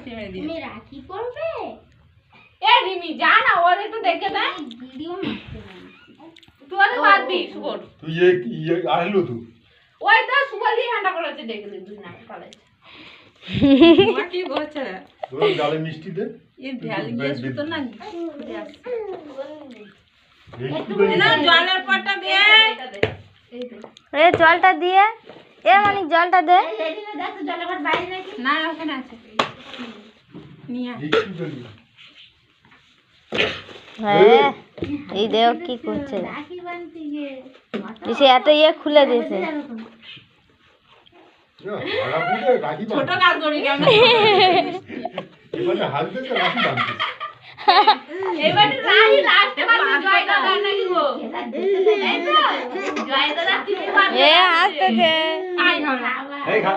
তুমি রাখি পড়বে? এ রিমি যা না, ওর একটু দেখে দে। ভিডিও মারতে না। তুই ওদের বাদ দি, সুবল। তুই আসলো তুই। ওই তো সুবল দিয়ে ঘন্টা করেছে, দেখে দিন দুই না কলেজ। মা কি বলছে? তোর গালে মিষ্টি দে। এ ভ্যাল গিয়ে সুতো না। না জলের পটটা দে। এ জলটা দিয়ে, এ মানিক জলটা দে। লেডিনে দেখো জলের ঘর বাইরে নাকি? না ওখানে আছে। নিয়ে হ্যাঁ, এই দেখ কি করছে। রাখি বানতে গিয়ে সে এত ইয়ে খুলে দিয়েছে। ছোট কাজ করি কেমন? এবারে হাত দিয়ে রাখি বাঁধতে। এবারে রাহি লাস্টে বাজে জয় দাদা নাকি গো? এই তো জয় দাদা তুমি বাজে। এ আসতেছে। আই হবে। এই খা।